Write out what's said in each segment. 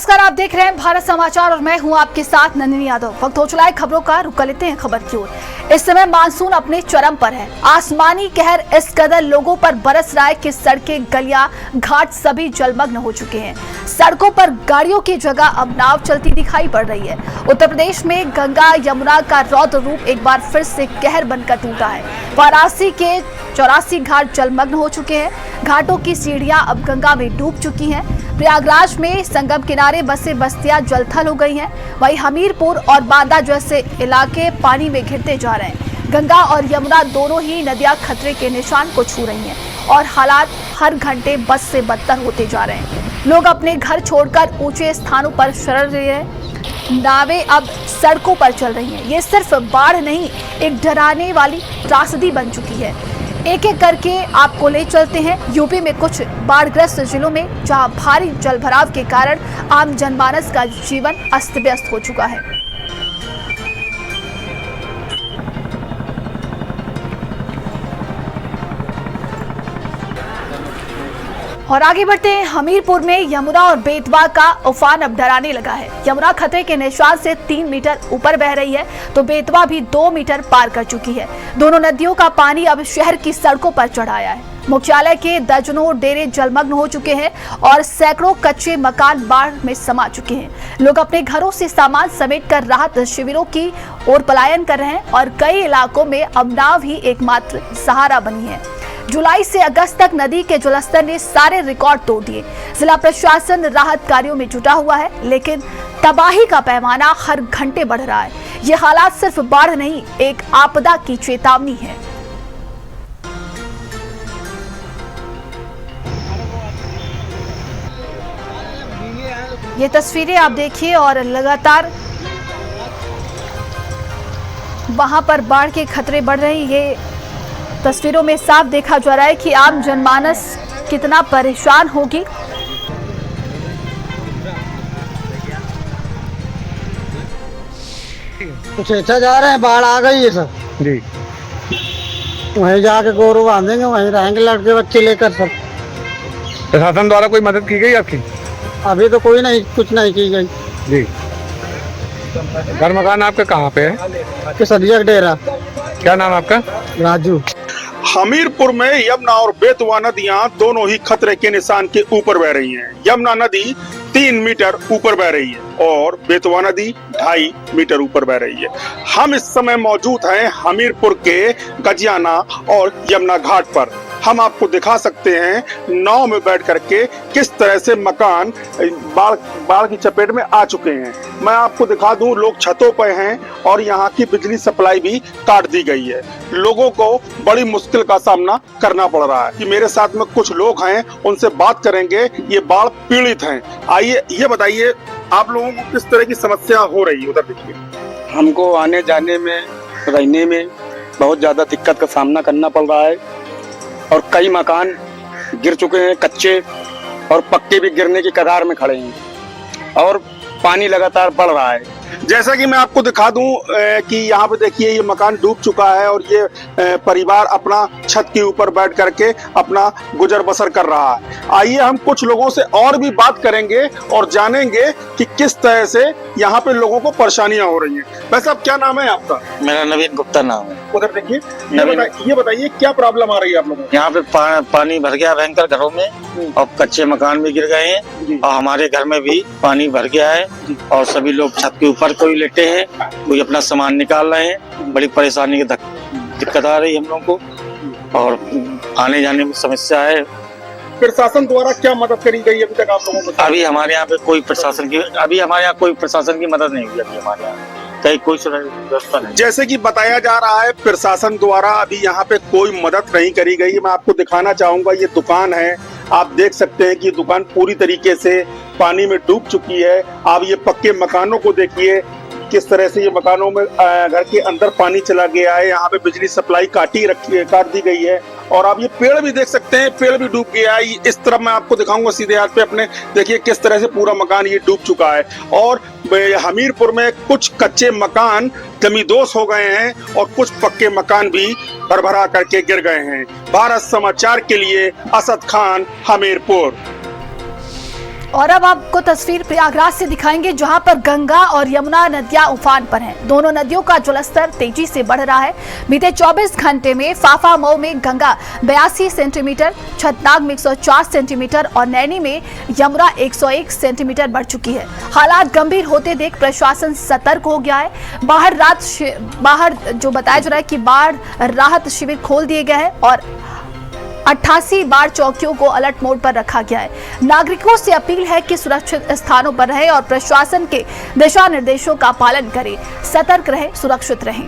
नमस्कार, आप देख रहे हैं भारत समाचार और मैं हूं आपके साथ नंदिनी यादव। वक्त हो चला है खबरों का, रुक कर लेते हैं खबर की ओर। इस समय मानसून अपने चरम पर है। आसमानी कहर इस कदर लोगों पर बरस रहा है कि सड़कें, गलियां, घाट सभी जलमग्न हो चुके हैं। सड़कों पर गाड़ियों की जगह अब नाव चलती दिखाई पड़ रही है। उत्तर प्रदेश में गंगा यमुना का रौद्र रूप एक बार फिर से कहर बनकर टूटा है। वाराणसी के 84 घाट जलमग्न हो चुके हैं। घाटों की सीढ़ियां अब गंगा में डूब चुकी हैं। प्रयागराज में संगम किनारे बसे बस्तियां जलथल हो गई हैं। वहीं हमीरपुर और बांदा जैसे इलाके पानी में घिरते जा रहे हैं। गंगा और यमुना दोनों ही नदियां खतरे के निशान को छू रही हैं और हालात हर घंटे बद से बदतर होते जा रहे हैं। लोग अपने घर छोड़कर ऊंचे स्थानों पर शरण रहे हैं। नावें अब सड़कों पर चल रही हैं। ये सिर्फ बाढ़ नहीं, एक डराने वाली त्रासदी बन चुकी है। एक एक करके आपको ले चलते हैं यूपी में कुछ बाढ़ग्रस्त जिलों में, जहां भारी जलभराव के कारण आम जनमानस का जीवन अस्त व्यस्त हो चुका है। और आगे बढ़ते हैं। हमीरपुर में यमुना और बेतवा का उफान अब डराने लगा है। यमुना खतरे के निशान से 3 मीटर ऊपर बह रही है तो बेतवा भी 2 मीटर पार कर चुकी है। दोनों नदियों का पानी अब शहर की सड़कों पर चढ़ आया है। मुख्यालय के दर्जनों डेरे जलमग्न हो चुके हैं और सैकड़ों कच्चे मकान बाढ़ में समा चुके हैं। लोग अपने घरों से सामान समेटकर राहत शिविरों की ओर पलायन कर रहे हैं और कई इलाकों में अब नाव ही एकमात्र सहारा बनी है। जुलाई से अगस्त तक नदी के जलस्तर ने सारे रिकॉर्ड तोड़ दिए। जिला प्रशासन राहत कार्यों में जुटा हुआ है, लेकिन तबाही का पैमाना हर घंटे बढ़ रहा है। ये हालात सिर्फ बाढ़ नहीं, एक आपदा की चेतावनी है। ये तस्वीरें आप देखिए और लगातार वहां पर बाढ़ के खतरे बढ़ रहे हैं। ये तस्वीरों में साफ देखा जा रहा है कि आम जनमानस कितना परेशान होगी। कुछ ऐसा जा रहे हैं, बाढ़ आ गई है सर जी। वहीं जाके गोरू बांधेंगे, वहीं रहेंगे लड़के बच्चे लेकर सर। प्रशासन द्वारा कोई मदद की गई आपकी? अभी तो कोई नहीं, कुछ नहीं की गई जी। घर मकान आपके कहाँ पे है? केसरिया का डेरा। क्या नाम आपका? राजू। हमीरपुर में यमुना और बेतवा नदियां दोनों ही खतरे के निशान के ऊपर बह रही हैं। यमुना नदी 3 मीटर ऊपर बह रही है और बेतवा नदी 2.5 मीटर ऊपर बह रही है। हम इस समय मौजूद हैं हमीरपुर के गजियाना और यमुना घाट पर। हम आपको दिखा सकते हैं नाव में बैठ करके किस तरह से मकान बाढ़ की चपेट में आ चुके हैं। मैं आपको दिखा दूं, लोग छतों पर हैं और यहाँ की बिजली सप्लाई भी काट दी गई है। लोगों को बड़ी मुश्किल का सामना करना पड़ रहा है। कि मेरे साथ में कुछ लोग हैं, उनसे बात करेंगे। ये बाढ़ पीड़ित हैं। आइए, ये बताइए आप लोगों को किस तरह की समस्या हो रही है उधर? देखिए, हमको आने जाने में, रहने में बहुत ज्यादा दिक्कत का सामना करना पड़ रहा है और कई मकान गिर चुके हैं, कच्चे और पक्के भी गिरने की कगार में खड़े हैं और पानी लगातार बढ़ रहा है। जैसा कि मैं आपको दिखा दूं कि यहाँ पे देखिए ये मकान डूब चुका है और ये परिवार अपना छत के ऊपर बैठ करके अपना गुजर बसर कर रहा है। आइए हम कुछ लोगों से और भी बात करेंगे और जानेंगे कि किस तरह से यहाँ पे लोगों को परेशानियां हो रही हैं। वैसे अब क्या नाम है आपका? मेरा नवीन गुप्ता नाम है। उधर देखिए, ये बताइए क्या प्रॉब्लम आ रही है आप लोगों को? यहाँ पे पानी भर गया भयंकर घरों में और कच्चे मकान भी गिर गए हैं और हमारे घर में भी पानी भर गया है और सभी लोग छत के ऊपर कोई लेटे हैं, कोई अपना सामान निकाल रहे हैं। बड़ी परेशानी की दिक्कत आ रही है हम लोगों को और आने जाने में समस्या है। प्रशासन द्वारा क्या मदद करी गई अभी तक आप लोगों को? अभी हमारे यहाँ पे कोई प्रशासन की मदद नहीं हुई अभी हमारे यहाँ कहीं कोई व्यवस्था नहीं। जैसे कि बताया जा रहा है प्रशासन द्वारा अभी यहाँ पे कोई मदद नहीं करी गई। मैं आपको दिखाना चाहूंगा, ये दुकान है, आप देख सकते हैं कि दुकान पूरी तरीके से पानी में डूब चुकी है। आप ये पक्के मकानों को देखिए किस तरह से ये मकानों में घर के अंदर पानी चला गया है। यहाँ पे बिजली सप्लाई काट दी गई है और आप ये पेड़ भी देख सकते हैं, पेड़ भी डूब गया है। इस तरफ मैं आपको दिखाऊंगा सीधे हाथ पे अपने, देखिए किस तरह से पूरा मकान ये डूब चुका है। और हमीरपुर में कुछ कच्चे मकान जमींदोज हो गए हैं और कुछ पक्के मकान भी भरभरा करके गिर गए हैं। भारत समाचार के लिए असद खान, हमीरपुर। और अब आपको तस्वीर प्रयागराज से दिखाएंगे, जहां पर गंगा और यमुना नदियां उफान पर हैं। दोनों नदियों का जलस्तर तेजी से बढ़ रहा है। बीते 24 घंटे में फाफा मऊ में गंगा 82 सेंटीमीटर, छतनाग में 104 सेंटीमीटर और नैनी में यमुना 101 सेंटीमीटर बढ़ चुकी है। हालात गंभीर होते देख प्रशासन सतर्क हो गया है। बाहर जो बताया जा रहा है कि बाढ़ राहत शिविर खोल दिए गए हैं और 88 बाढ़ चौकियों को अलर्ट मोड पर रखा गया है। नागरिकों से अपील है कि सुरक्षित स्थानों पर रहें और प्रशासन के दिशा निर्देशों का पालन करें, सतर्क रहें, सुरक्षित रहें।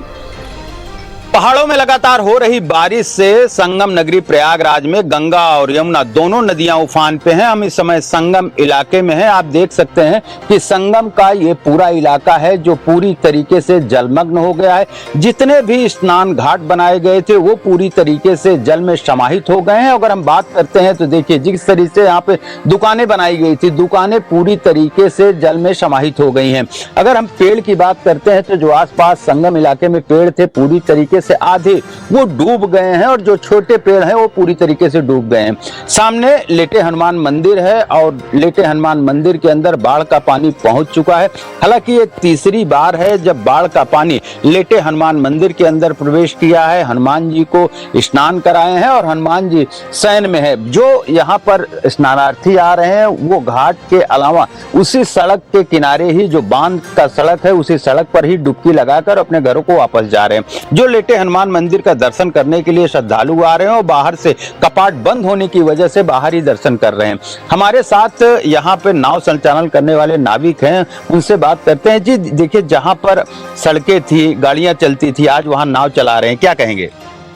पहाड़ों में लगातार हो रही बारिश से संगम नगरी प्रयागराज में गंगा और यमुना दोनों नदियां उफान पे हैं। हम इस समय संगम इलाके में हैं। आप देख सकते हैं कि संगम का ये पूरा इलाका है जो पूरी तरीके से जलमग्न हो गया है। जितने भी स्नान घाट बनाए गए थे वो पूरी तरीके से जल में समाहित हो गए हैं। अगर हम बात करते हैं तो देखिए जिस तरीके से यहाँ पे दुकानें बनाई गई थी, दुकानें पूरी तरीके से जल में समाहित हो गई हैं। अगर हम पेड़ की बात करते हैं तो जो आसपास संगम इलाके में पेड़ थे पूरी तरीके से आधे वो डूब गए हैं और जो छोटे पेड़ हैं वो पूरी तरीके से डूब गए हैं। सामने लेटे हनुमान मंदिर है और लेटे हनुमान मंदिर के अंदर बाढ़ का पानी पहुंच चुका है। हालांकि ये तीसरी बार है जब बाढ़ का पानी लेटे हनुमान मंदिर के अंदर प्रवेश किया है। हनुमान जी को स्नान कराए हैं और हनुमान जी शयन में है। जो यहाँ पर स्नानार्थी आ रहे हैं वो घाट के अलावा उसी सड़क के किनारे ही जो बांध का सड़क है उसी सड़क पर ही डुबकी लगाकर अपने घरों को वापस जा रहे हैं। जो लेटे हनुमान मंदिर का दर्शन करने के लिए श्रद्धालु आ रहे हैं और बाहर से कपाट बंद होने की वजह से बाहर ही दर्शन कर रहे हैं। हमारे साथ यहाँ पे नाव संचालन करने वाले नाविक हैं, उनसे बात करते हैं। जी देखिए, जहाँ पर सड़कें थी, गाड़ियां चलती थी, आज वहाँ नाव चला रहे हैं, क्या कहेंगे?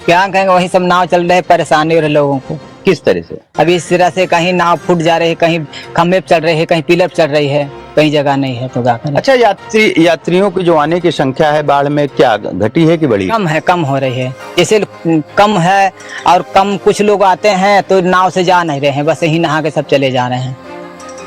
क्या कहेंगे, वही सब नाव चल रहे, परेशानी हो रही लोगों को। किस तरह से? अभी इस तरह से कहीं नाव फूट जा रही है, कहीं खंभे चल रहे हैं, कहीं पिलर चल रही है, कहीं जगह नहीं है तो क्या करें। अच्छा, यात्रियों की जो आने की संख्या है बाढ़ में क्या घटी है कि बढ़ी? कम है, कम हो रही है। जैसे कम है और कम कुछ लोग आते हैं तो नाव से जा नहीं रहे हैं, बस यही नहा के सब चले जा रहे हैं।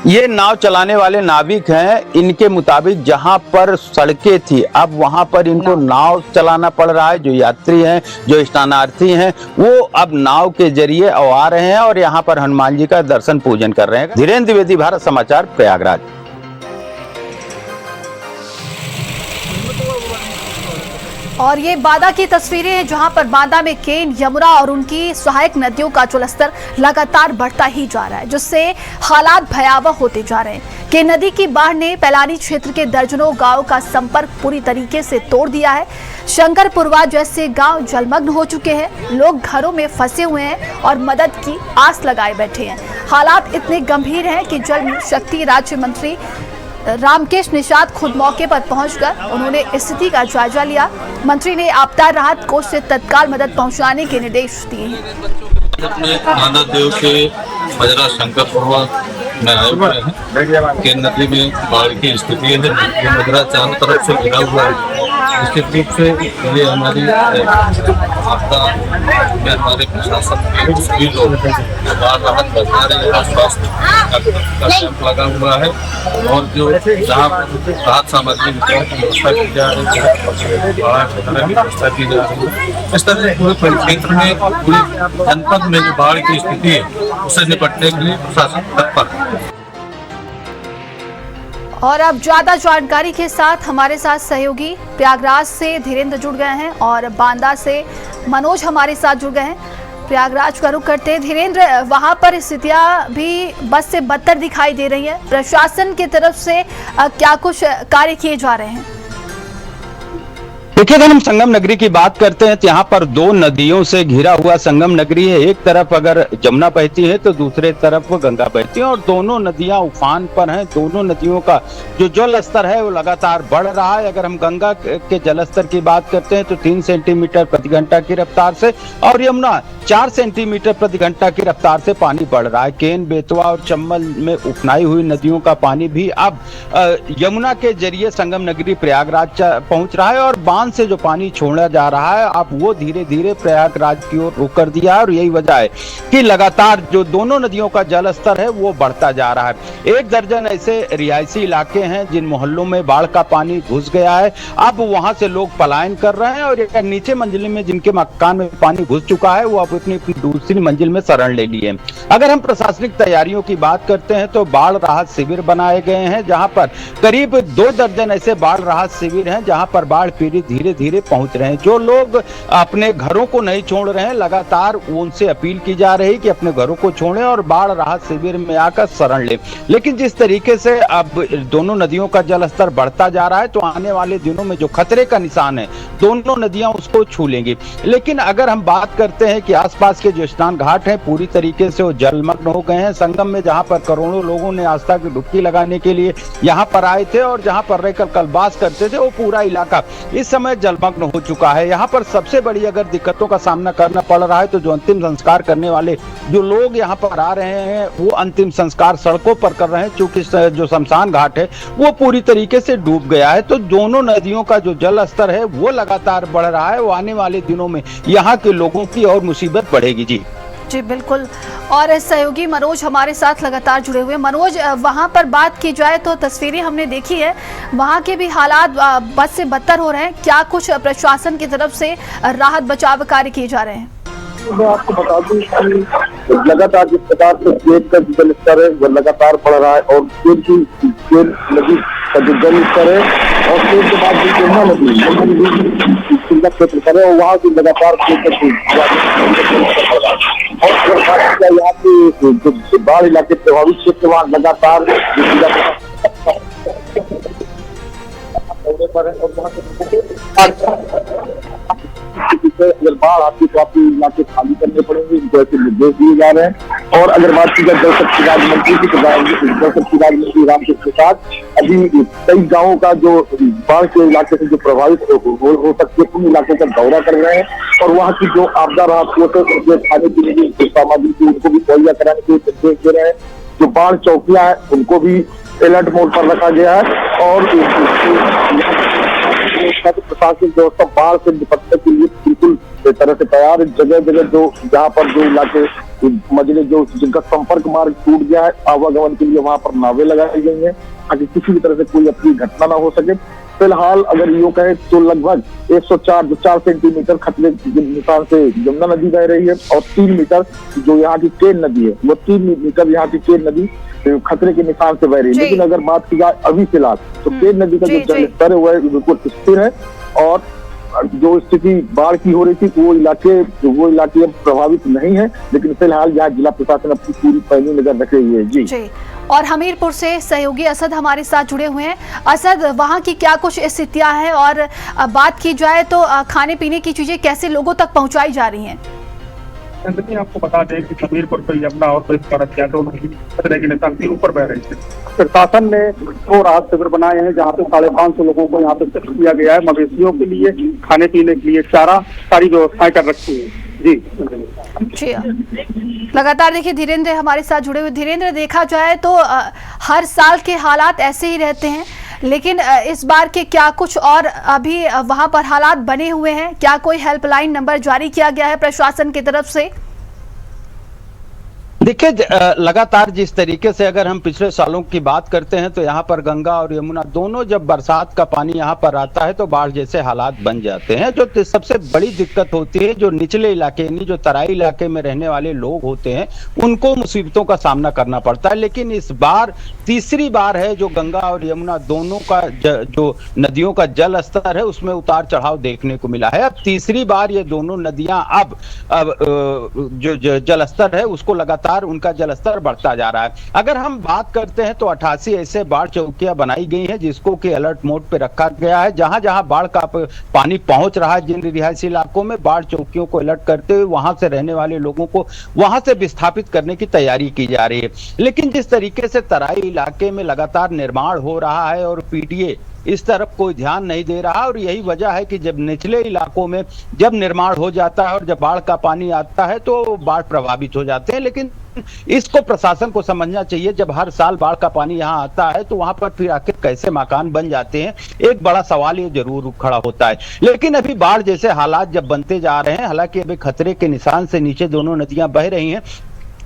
ये नाव चलाने वाले नाविक हैं। इनके मुताबिक जहां पर सड़कें थी अब वहां पर इनको नाव चलाना पड़ रहा है। जो यात्री हैं, जो स्नानार्थी हैं, वो अब नाव के जरिए आ रहे हैं और यहाँ पर हनुमान जी का दर्शन पूजन कर रहे हैं। धीरेन्द्र द्विवेदी, भारत समाचार, प्रयागराज। और ये बांदा की तस्वीरें हैं जहां पर बांदा में केन, यमुना और उनकी सहायक नदियों का जलस्तर लगातार बढ़ता ही जा रहा है, जिससे हालात भयावह होते जा रहे हैं। केन नदी की बाढ़ ने पैलानी क्षेत्र के दर्जनों गांवों का संपर्क पूरी तरीके से तोड़ दिया है। शंकरपुरवा जैसे गांव जलमग्न हो चुके हैं। लोग घरों में फंसे हुए हैं और मदद की आस लगाए बैठे हैं। हालात इतने गंभीर हैं कि जल शक्ति राज्य मंत्री रामकेश निषाद खुद मौके पर पहुंचकर उन्होंने स्थिति का जायजा लिया। मंत्री ने आपदा राहत कोष से तत्काल मदद पहुंचाने के निर्देश दिए हैं। नाना देव के बजरा शंकरपुरवा में आए हुए हैं। केन नदी में बाढ़ की स्थिति है। ये बजरा चारों तरफ से घिरा हुआ है। निश्चित रूप से ये हमारी आपदा में हमारे प्रशासन के सभी लोग बाढ़ राहत बचा रहे हैं। आसपास का कैंप लगा हुआ है और जो जहाँ राहत सामग्री की व्यवस्था की जा रही है, बाढ़ की व्यवस्था की जा रही है। इस तरह से पूरे परिक्षेत्र में, पूरे जनपद में जो बाढ़ की स्थिति है उससे निपटने के लिए प्रशासन तत्पर है। और अब ज्यादा जानकारी के साथ हमारे साथ सहयोगी प्रयागराज से धीरेन्द्र जुड़ गए हैं और बांदा से मनोज हमारे साथ जुड़ गए हैं। प्रयागराज का रुख करते हैं। धीरेन्द्र, वहां पर स्थितियां भी बस से बदतर दिखाई दे रही हैं। प्रशासन की तरफ से क्या कुछ कार्य किए जा रहे हैं? देखिए, अगर हम संगम नगरी की बात करते हैं तो यहाँ पर दो नदियों से घिरा हुआ संगम नगरी है। एक तरफ अगर जमुना बहती है तो दूसरे तरफ गंगा बहती है और दोनों नदियां उफान पर हैं। दोनों नदियों का जो जल स्तर है वो लगातार बढ़ रहा है। अगर हम गंगा के जल स्तर की बात करते हैं तो 3 सेंटीमीटर प्रति घंटा की रफ्तार से और यमुना 4 सेंटीमीटर प्रति घंटा की रफ्तार से पानी बढ़ रहा है। केन, बेतवा और चंबल में उफनाई हुई नदियों का पानी भी अब यमुना के जरिए संगम नगरी प्रयागराज पहुंच रहा है और बांध से जो पानी छोड़ा जा रहा है अब वो धीरे धीरे प्रयागराज की ओर रुक कर दिया है और यही वजह है कि लगातार जो दोनों नदियों का जल स्तर है वो बढ़ता जा रहा है। 1 दर्जन ऐसे रिहायशी इलाके हैं जिन मोहल्लों में बाढ़ का पानी घुस गया है। अब वहां से लोग पलायन कर रहे हैं और नीचे मंजिल में जिनके मकान में पानी घुस चुका है वो अब अपनी दूसरी मंजिल में शरण ले लिए। अगर हम प्रशासनिक तैयारियों की बात करते हैं तो बाढ़ राहत शिविर बनाए गए हैं जहां पर करीब 2 दर्जन ऐसे बाढ़ राहत शिविर हैं जहां पर बाढ़ पीड़ित धीरे धीरे पहुंच रहे हैं। जो लोग अपने घरों को नहीं छोड़ रहे हैं लगातार उनसे अपील की जा रही कि अपने घरों को छोड़ें और बाढ़ राहत शिविर में आकर शरण लें। लेकिन जिस तरीके से अब दोनों नदियों का जल स्तर बढ़ता जा रहा है तो आने वाले दिनों में जो खतरे का निशान है दोनों नदियां उसको छू लेंगी। लेकिन अगर हम बात करते हैं कि आसपास के जो स्नान घाट हैं पूरी तरीके से वो जलमग्न हो गए हैं। संगम में जहां पर करोड़ों लोगों ने आस्था की डुबकी लगाने के लिए यहां पर आए थे और जहां पर रहकर कल्पवास करते थे वो पूरा इलाका इस समय जलमग्न हो चुका है। यहाँ पर सबसे बड़ी अगर दिक्कतों का सामना करना पड़ रहा है तो जो अंतिम संस्कार करने वाले जो लोग यहाँ पर आ रहे हैं वो अंतिम संस्कार सड़कों पर कर रहे हैं क्योंकि जो शमशान घाट है वो पूरी तरीके से डूब गया है। तो दोनों नदियों का जो जल स्तर है वो लगातार बढ़ रहा है। वो आने वाले दिनों में यहाँ के लोगों की और मुसीबत बढ़ेगी। जी बिल्कुल। और सहयोगी मनोज हमारे साथ लगातार जुड़े हुए। मनोज, वहां पर बात की जाए तो तस्वीरें हमने देखी है, वहां के भी हालात बद से बदतर हो रहे हैं। क्या कुछ प्रशासन की तरफ से राहत बचाव कार्य किए जा रहे हैं? मैं आपको बता दूं कि लगातार जिस प्रकार से केन का जल स्तर है वो लगातार बढ़ रहा है और केन नदी का जो जल स्तर है और केन के बाद जो यमुना नदी क्षेत्र पर है और वहाँ से लगातार और यहाँ के जो बाढ़ इलाके प्रभावित क्षेत्र वहाँ लगातार अगर बाढ़ आती तो आपको इलाके खाली करने पड़ेंगे, इनको ऐसे निर्देश दिए जा रहे हैं। और अगर बात की जाए जल शक्ति राज्य मंत्री की तो जल शक्ति राज्य मंत्री रामकृष्ण प्रसाद अभी कई गाँवों का जो बाढ़ के इलाके से जो प्रभावित हो सकते उन इलाकों का दौरा कर रहे हैं और वहाँ की जो आपदा राहत कोष खाने पीने की सामग्री थी उनको भी मुहैया कराने के निर्देश दे रहे हैं। जो बाढ़ चौकियां हैं उनको भी अलर्ट मोड पर रखा गया है और प्रशासन व्यवस्था बाढ़ से निपटने के लिए बिल्कुल तरह से तैयार है। जगह जगह जो जहाँ पर जो इलाके मजले जो जिनका संपर्क मार्ग टूट गया है आवागमन के लिए वहाँ पर नावें लगाई गई हैं ताकि किसी भी तरह से कोई अपनी घटना ना हो सके। फिलहाल अगर यूँ कहे तो लगभग 104 सेंटीमीटर खतरे निशान से यमुना नदी बह रही है और 3 मीटर जो यहाँ की केन नदी है वो 3 मीटर यहाँ की केन नदी खतरे के निशान से बह रही है। लेकिन अगर बात की जाए अभी फिलहाल तो केन नदी का जो जल स्तर है वह बिल्कुल स्थिर है और जो स्थिति बाढ़ की हो रही थी वो इलाके अब प्रभावित नहीं है। लेकिन फिलहाल यहाँ जिला प्रशासन अपनी पूरी पैनी नजर रख रही है। जी। और हमीरपुर से सहयोगी असद हमारे साथ जुड़े हुए हैं। असद, वहाँ की क्या कुछ स्थितियां हैं और बात की जाए तो खाने पीने की चीजें कैसे लोगों तक पहुँचाई जा रही हैं? आपको बता दें कि हमीरपुर पर यमुना और खतरे के निशान से ऊपर बह रही है। प्रशासन ने 2 राहत शिविर बनाए हैं जहाँ पे 550 लोगों को यहाँ पे शिफ्ट किया गया है। मवेशियों के लिए खाने पीने के लिए चारा सारी व्यवस्थाएं कर रखी है। जी लगातार देखिए धीरेन्द्र हमारे साथ जुड़े हुए। धीरेन्द्र, देखा जाए तो हर साल के हालात ऐसे ही रहते हैं लेकिन इस बार के क्या कुछ और अभी वहां पर हालात बने हुए हैं? क्या कोई हेल्पलाइन नंबर जारी किया गया है प्रशासन की तरफ से? देखिए लगातार जिस तरीके से अगर हम पिछले सालों की बात करते हैं तो यहाँ पर गंगा और यमुना दोनों जब बरसात का पानी यहाँ पर आता है तो बाढ़ जैसे हालात बन जाते हैं। जो सबसे बड़ी दिक्कत होती है जो निचले इलाके यानी जो तराई इलाके में रहने वाले लोग होते हैं उनको मुसीबतों का सामना करना पड़ता है। लेकिन इस बार तीसरी बार है जो गंगा और यमुना दोनों का जो नदियों का जल स्तर है उसमें उतार चढ़ाव देखने को मिला है। अब तीसरी बार ये दोनों नदियां अब जो जल स्तर है उसको लगातार उनका जलस्तर बढ़ता जा रहा है। अगर हम बात करते हैं तो 88 ऐसे बाढ़ चौकियां बनाई गई हैं जिसको कि अलर्ट मोड पे रखा गया है। जहां जहां बाढ़ का पानी पहुंच रहा है जिन रिहायशी इलाकों में बाढ़ चौकियों को अलर्ट करते हुए वहां से रहने वाले लोगों को वहां से विस्थापित करने की तैयारी की जा रही है। लेकिन जिस तरीके से तराई इलाके में लगातार निर्माण हो रहा है और पीटीए इस तरफ कोई ध्यान नहीं दे रहा और यही वजह है कि जब निचले इलाकों में जब निर्माण हो जाता है और जब बाढ़ का पानी आता है तो बाढ़ प्रभावित हो जाते हैं। लेकिन इसको प्रशासन को समझना चाहिए। जब हर साल बाढ़ का पानी यहाँ आता है तो वहां पर फिर आखिर कैसे मकान बन जाते हैं, एक बड़ा सवाल ये जरूर खड़ा होता है। लेकिन अभी बाढ़ जैसे हालात जब बनते जा रहे हैं, हालांकि अभी खतरे के निशान से नीचे दोनों नदियां बह रही हैं,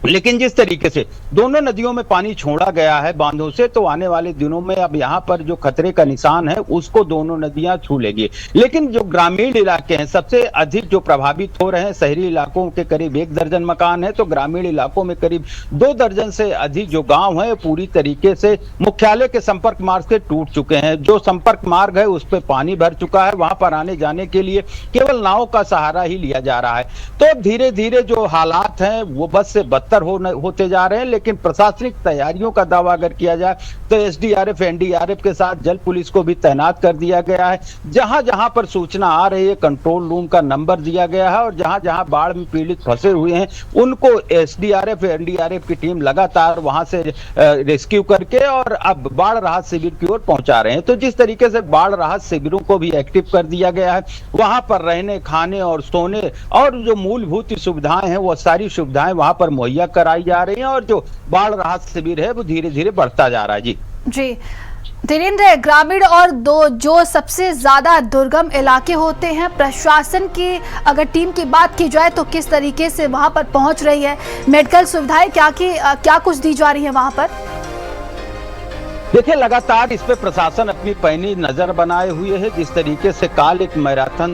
लेकिन जिस तरीके से दोनों नदियों में पानी छोड़ा गया है बांधों से, तो आने वाले दिनों में अब यहाँ पर जो खतरे का निशान है उसको दोनों नदियां छू लेगी। लेकिन जो ग्रामीण इलाके हैं सबसे अधिक जो प्रभावित हो रहे हैं, शहरी इलाकों के करीब 1 दर्जन मकान है, तो ग्रामीण इलाकों में करीब 2 दर्जन से अधिक जो गांव है पूरी तरीके से मुख्यालय के संपर्क मार्ग से टूट चुके हैं। जो संपर्क मार्ग है उस पर पानी भर चुका है, वहां पर आने जाने के लिए केवल नाव का सहारा ही लिया जा रहा है। तो धीरे धीरे जो हालात हैं वो बस से बदतर होते जा रहे हैं। लेकिन प्रशासनिक तैयारियों का दावा अगर किया जाए तो एसडीआरएफ एनडीआरएफ के साथ जल पुलिस को भी तैनात कर दिया गया है। जहां जहां पर सूचना आ रही है कंट्रोल रूम का नंबर दिया गया है, और जहां जहां बाढ़ में पीड़ित फंसे हुए हैं उनको एसडीआरएफ एनडीआरएफ की टीम लगातार वहां से रेस्क्यू करके और अब बाढ़ राहत शिविर की ओर पहुंचा रहे हैं। तो जिस तरीके से बाढ़ राहत शिविरों को भी एक्टिव कर दिया गया है, वहां पर रहने खाने और सोने और जो मूलभूत सुविधाएं हैं वो सारी सुविधाएं वहां पर मुहैया कराई जा रही हैं, और जो बाढ़ राहत शिविर है वो धीरे धीरे बढ़ता जा रहा है। जी धीरेन्द्र, ग्रामीण और जो सबसे ज्यादा दुर्गम इलाके होते हैं, प्रशासन की अगर टीम की बात की जाए तो किस तरीके से वहां पर पहुंच रही है? मेडिकल सुविधाएं क्या कुछ दी जा रही है वहां पर? देखिए, लगातार इस पे प्रशासन अपनी पैनी नजर बनाए हुए है। जिस तरीके से काल एक मैराथन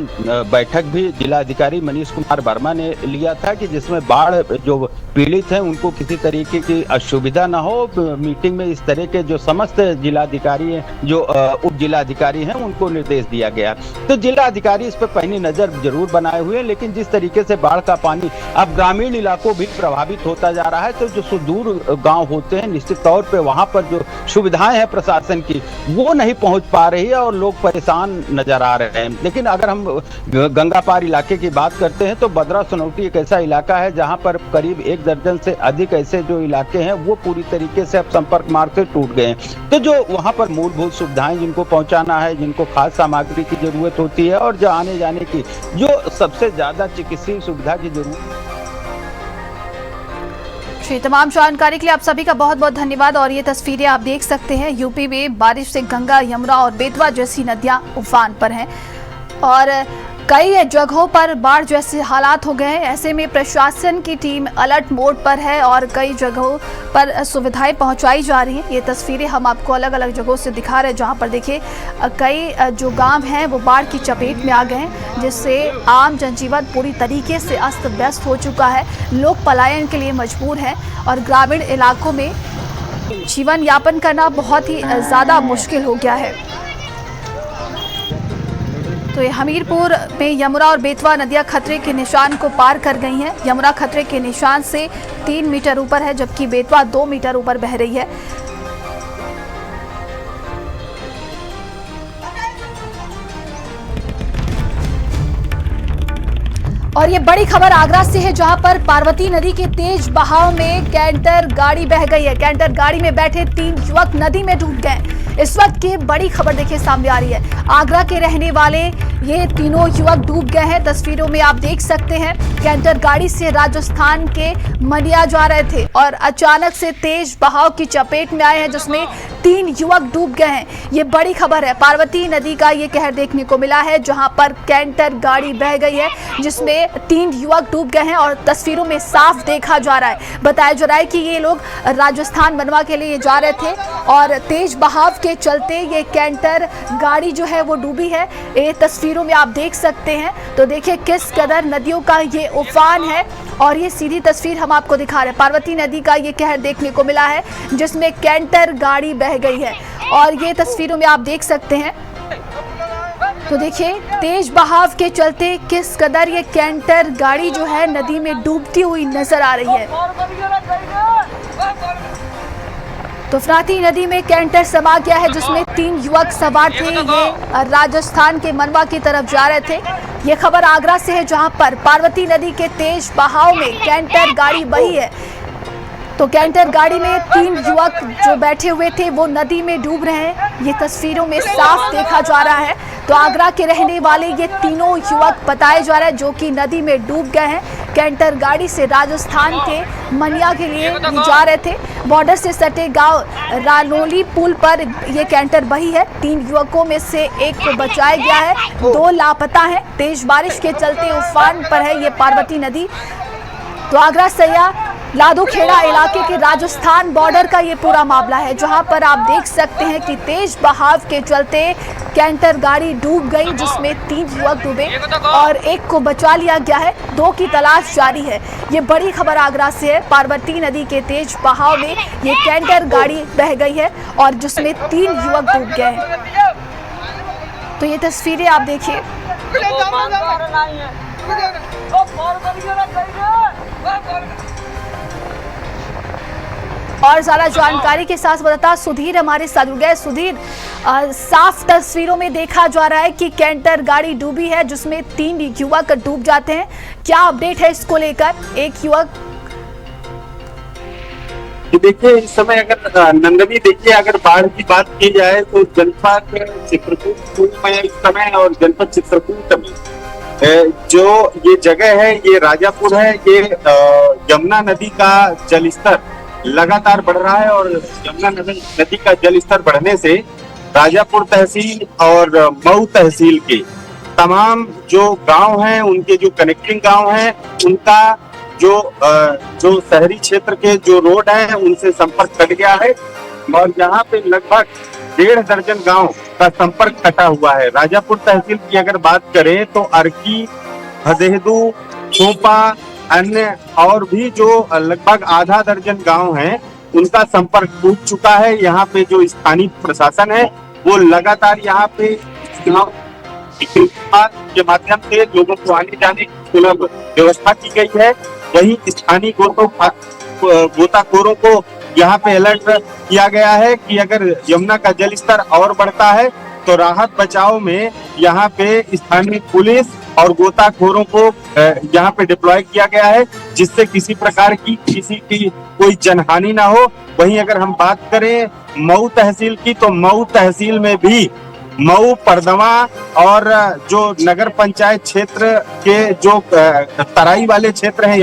बैठक भी जिलाधिकारी मनीष कुमार वर्मा ने लिया था कि जिसमें बाढ़ जो पीड़ित हैं उनको किसी तरीके की असुविधा ना हो। मीटिंग में इस तरह के जो समस्त जिलाधिकारी हैं, जो उप जिलाधिकारी हैं, उनको निर्देश दिया गया। तो जिलाधिकारी इस पर पैनी नजर जरूर बनाए हुए हैं। लेकिन जिस तरीके से बाढ़ का पानी अब ग्रामीण इलाकों भी प्रभावित होता जा रहा है, तो जो सुदूर गाँव होते हैं निश्चित तौर पर वहां पर जो सुविधा है प्रशासन की वो नहीं पहुंच पा रही है और लोग परेशान नजर आ रहे हैं। लेकिन अगर हम गंगा पार इलाके की बात करते हैं तो बदरा सनौटी एक ऐसा इलाका है जहां पर करीब 1 दर्जन से अधिक ऐसे जो इलाके हैं वो पूरी तरीके से अब संपर्क मार्ग से टूट गए हैं। तो जो वहां पर मूलभूत सुविधाएं जिनको पहुंचाना है, जिनको खाद्य सामग्री की जरूरत होती है और जो आने जाने की जो सबसे ज्यादा चिकित्सीय सुविधा की जरूरत। तमाम जानकारी के लिए आप सभी का बहुत बहुत धन्यवाद। और ये तस्वीरें आप देख सकते हैं, यूपी में बारिश से गंगा, यमुना और बेतवा जैसी नदियां उफान पर हैं और कई जगहों पर बाढ़ जैसे हालात हो गए हैं। ऐसे में प्रशासन की टीम अलर्ट मोड पर है और कई जगहों पर सुविधाएं पहुंचाई जा रही हैं। ये तस्वीरें हम आपको अलग अलग जगहों से दिखा रहे हैं, जहां पर देखिए कई जो गांव हैं वो बाढ़ की चपेट में आ गए हैं, जिससे आम जनजीवन पूरी तरीके से अस्त व्यस्त हो चुका है। लोग पलायन के लिए मजबूर हैं और ग्रामीण इलाकों में जीवन यापन करना बहुत ही ज़्यादा मुश्किल हो गया है। तो ये हमीरपुर में यमुना और बेतवा नदियां खतरे के निशान को पार कर गई हैं। यमुना खतरे के निशान से 3 मीटर ऊपर है, जबकि बेतवा 2 मीटर ऊपर बह रही है। और ये बड़ी खबर आगरा से है, जहां पर पार्वती नदी के तेज बहाव में कैंटर गाड़ी बह गई है। कैंटर गाड़ी में बैठे 3 युवक नदी में डूब गए। इस वक्त की बड़ी खबर देखिए सामने आ रही है। आगरा के रहने वाले ये तीनों युवक डूब गए हैं। तस्वीरों में आप देख सकते हैं, कैंटर गाड़ी से राजस्थान के मनिया जा रहे थे और अचानक से तेज बहाव की चपेट में आए हैं, जिसमें 3 युवक डूब गए हैं। ये बड़ी खबर है। पार्वती नदी का ये कहर देखने को मिला है, जहां पर कैंटर गाड़ी बह गई है, जिसमें 3 युवक डूब गए हैं और तस्वीरों में साफ देखा जा रहा है। बताया जा रहा है कि ये लोग राजस्थान बनवा के लिए जा रहे थे और तेज बहाव के चलते ये कैंटर गाड़ी जो है वो डूबी है। ये तस्वीरों में आप देख सकते हैं। तो देखिए किस कदर नदियों का ये उफान है और ये सीधी तस्वीर हम आपको दिखा रहे हैं। पार्वती नदी का ये कहर देखने को मिला है, जिसमें कैंटर गाड़ी बह गई है और ये तस्वीरों में आप देख सकते हैं। तो देखिए तेज बहाव के चलते किस कदर ये कैंटर गाड़ी जो है नदी में डूबती हुई नजर आ रही है। तो फराती नदी में कैंटर समा गया है, जिसमें 3 युवक सवार थे। ये राजस्थान के मनवा की तरफ जा रहे थे। ये खबर आगरा से है, जहां पर पार्वती नदी के तेज बहाव में कैंटर गाड़ी बही है। तो कैंटर गाड़ी में 3 युवक जो बैठे हुए थे वो नदी में डूब रहे हैं। ये तस्वीरों में साफ देखा जा रहा है। तो आगरा के रहने वाले ये तीनों युवक बताए जा रहे हैं जो कि नदी में डूब गए हैं। कैंटर गाड़ी से राजस्थान के मनिया के लिए जा रहे थे। बॉर्डर से सटे गांव रानोली पुल पर ये कैंटर बही है। 3 युवकों में से एक को बचाया गया है, 2 लापता हैं। तेज बारिश के चलते उफान पर है ये पार्वती नदी। तो आगरा सैया लादूखेड़ा इलाके के राजस्थान बॉर्डर का ये पूरा मामला है, जहां पर आप देख सकते हैं कि तेज बहाव के चलते कैंटर गाड़ी डूब गई, जिसमें 3 युवक डूबे और 1 को बचा लिया गया है। 2 की तलाश जारी है। ये बड़ी खबर आगरा से है। पार्वती नदी के तेज बहाव में ये कैंटर गाड़ी बह गई है और जिसमें 3 युवक डूब गए हैं। तो ये तस्वीरें आप देखिए। और ज्यादा जानकारी के साथ बताता सुधीर हमारे साथ जुड़ गए। सुधीर, साफ तस्वीरों में देखा जा रहा है कि कैंटर गाड़ी डूबी है जिसमें 3 युवक डूब जाते हैं। क्या अपडेट है इसको लेकर? एक युवक देखिए, इस समय अगर नंदनी देखिए, अगर बाढ़ की बात की जाए तो जनपद चित्रकूट में इस समय और जनपद चित्रकूट में जो ये जगह है, ये राजापुर है। ये यमुना नदी का जलस्तर लगातार बढ़ रहा है और यमुना नदी का जलस्तर बढ़ने से राजापुर तहसील और मऊ तहसील के तमाम जो गांव हैं, उनके जो कनेक्टिंग गांव हैं, उनका जो शहरी क्षेत्र के जो रोड हैं उनसे संपर्क कट गया है और यहाँ पे लगभग 1.5 दर्जन गांव का संपर्क कटा हुआ है। राजापुर तहसील की अगर बात करें तो अर्की, भदेहदू, चोपा, अन्य और भी जो लगभग आधा दर्जन गांव हैं, उनका संपर्क टूट चुका है। यहाँ पे जो स्थानीय प्रशासन है वो लगातार यहाँ पे के माध्यम से लोगों को आने जाने की सुलभ व्यवस्था की गई है। वहीं स्थानीय गोताखोरों को यहाँ पे अलर्ट किया गया है कि अगर यमुना का जल स्तर और बढ़ता है तो राहत बचाव में यहाँ पे स्थानीय पुलिस और गोताखोरों को यहाँ पे डिप्लॉय किया गया है, जिससे किसी प्रकार की किसी की कोई जनहानि ना हो। वहीं अगर हम बात करें मऊ तहसील की, तो मऊ तहसील में भी मऊ, परदवा और जो नगर पंचायत क्षेत्र के जो तराई वाले क्षेत्र हैं,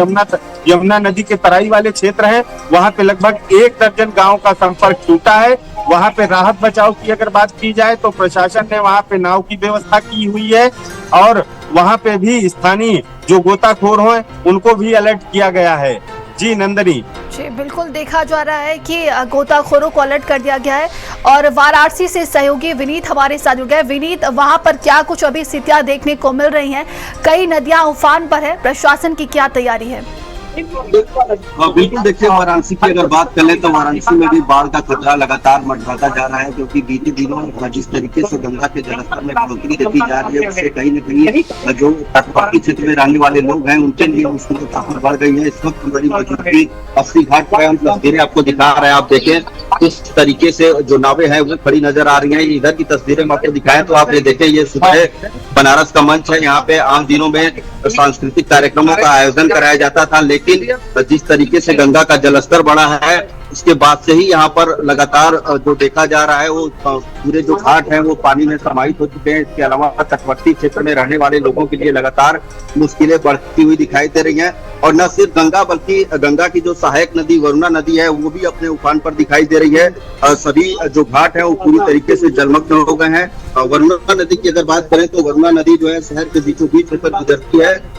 यमुना नदी के तराई वाले क्षेत्र हैं, वहां पे लगभग 1 दर्जन गांव का संपर्क टूटा है। वहां पे राहत बचाव की अगर बात की जाए तो प्रशासन ने वहां पे नाव की व्यवस्था की हुई है और वहां पे भी स्थानीय जो गोताखोर हैं उनको भी अलर्ट किया गया है। जी नंदनी जी, बिल्कुल देखा जा रहा है कि गोताखोरों को अलर्ट कर दिया गया है। और वाराणसी से सहयोगी विनीत हमारे साथ जुड़ गए। विनीत, वहां पर क्या कुछ अभी स्थितियां देखने को मिल रही हैं? कई नदियां उफान पर है, प्रशासन की क्या तैयारी है? बिल्कुल, देखिए वाराणसी की अगर बात कर ले तो वाराणसी में भी बाढ़ का खतरा लगातार मंडराता जा रहा है, क्योंकि बीते दिनों जिस तरीके से गंगा के जलस्तर में बढ़ोतरी देखी जा रही है, उससे कहीं न कहीं जो तटवर्ती क्षेत्र में रहने वाले लोग हैं उनके लिए मुश्किल काफी बढ़ गई है। इस वक्त बड़ी मौजूदगी अस्सी घाट पर हम तस्वीरें आपको दिखा रहे हैं। आप देखें किस तरीके से जो नावें हैं वो खड़ी नजर आ रही हैं। इधर की तस्वीरें हम आपको दिखाएं तो आप ये देखें, ये सुबह बनारस का मंच है। यहाँ पे आम दिनों में सांस्कृतिक कार्यक्रमों का आयोजन कराया जाता था, लेकिन जिस तरीके से गंगा का जलस्तर बढ़ा है उसके बाद से ही यहाँ पर लगातार जो देखा जा रहा है वो पूरे जो घाट हैं वो पानी में समाहित हो चुके हैं। इसके अलावा तटवर्ती क्षेत्र में रहने वाले लोगों के लिए लगातार मुश्किलें बढ़ती हुई दिखाई दे रही हैं। और न सिर्फ गंगा बल्कि गंगा की जो सहायक नदी वरुणा नदी है वो भी अपने उफान पर दिखाई दे रही है। सभी जो घाट है वो पूरी तरीके से जलमग्न हो गए हैं। वरुणा नदी की अगर बात करें तो वरुणा नदी जो है शहर के बीचों बीच होकर गुजरती है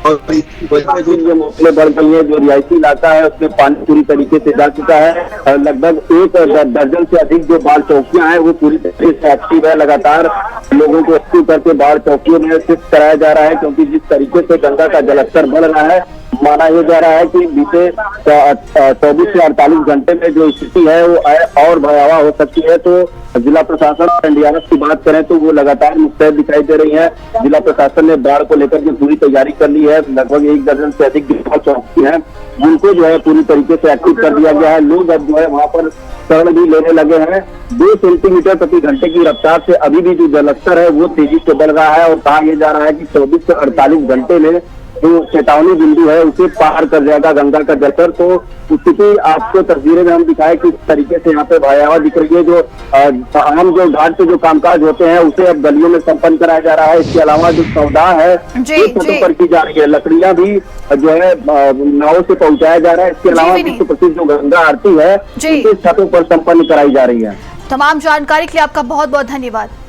और ये मौसम बढ़ गई है। जो रिहायशी इलाका है उसमें पानी पूरी तरीके से जा चुका है। लगभग 1 दर्जन से अधिक जो बाढ़ चौकियां हैं वो पूरी तरीके से एक्टिव है। लगातार लोगों को एक्टिव करके बाढ़ चौकियों में शिफ्ट कराया जा रहा है, क्योंकि जिस तरीके से गंगा का जलस्तर बढ़ रहा है, माना यह जा रहा है कि बीते 24 से 48 घंटे में जो स्थिति है वो और भयावह हो सकती है। तो जिला प्रशासन एनडीआरएफ की बात करें तो वो लगातार मुस्तैद दिखाई दे रही है। जिला प्रशासन ने बाढ़ को लेकर के पूरी तैयारी कर ली है। लगभग 1 दर्जन से अधिक गिरफ्तार चौकी हैं, उनको जो है पूरी तरीके से एक्टिव कर दिया गया है। लोग अब जो है वहाँ पर शरण भी लेने लगे हैं। 2 सेंटीमीटर प्रति घंटे की रफ्तार से अभी भी जो जलस्तर है वो तेजी से बढ़ रहा है और कहा यह जा रहा है कि 24 से 48 घंटे में जो चेतावनी बिंदु है उसे पार कर जाएगा गंगा का जलस्तर। तो स्थिति आपको तस्वीरें में हम दिखाए किस तरीके से यहाँ पे भयावह दिख रही है। जो आम जो घाट पे जो कामकाज होते हैं उसे अब गलियों में संपन्न कराया जा रहा है। इसके अलावा जो सौदा है छतों पर की जा रही है, लकड़ियां भी जो है नाव से पहुंचाया जा रहा है। इसके अलावा विश्व प्रसिद्ध जो गंगा आरती है उसे छतों पर संपन्न कराई जा रही है। तमाम जानकारी के लिए आपका बहुत बहुत धन्यवाद।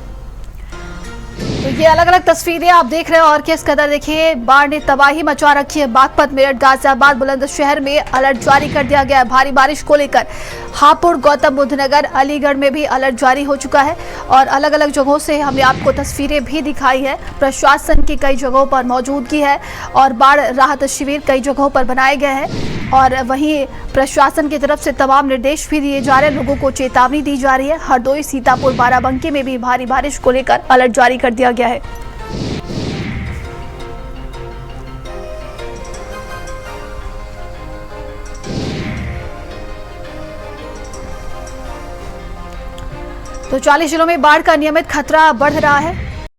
तो ये अलग अलग तस्वीरें आप देख रहे हैं और किस कदर देखिए बाढ़ ने तबाही मचा रखी है। बागपत, मेरठ, गाजियाबाद, बुलंदशहर में अलर्ट जारी कर दिया गया है भारी बारिश को लेकर। हापुड़, गौतम बुद्ध नगर, अलीगढ़ में भी अलर्ट जारी हो चुका है और अलग अलग जगहों से हमने आपको तस्वीरें भी दिखाई है। प्रशासन की कई जगहों पर मौजूदगी है और बाढ़ राहत शिविर कई जगहों पर बनाए गए हैं और वहीं प्रशासन की तरफ से तमाम निर्देश भी दिए जा रहे हैं, लोगों को चेतावनी दी जा रही है। हरदोई, सीतापुर, बाराबंकी में भी भारी बारिश को लेकर अलर्ट जारी कर दिया गया है। तो 40 जिलों में बाढ़ का नियमित खतरा बढ़ रहा है।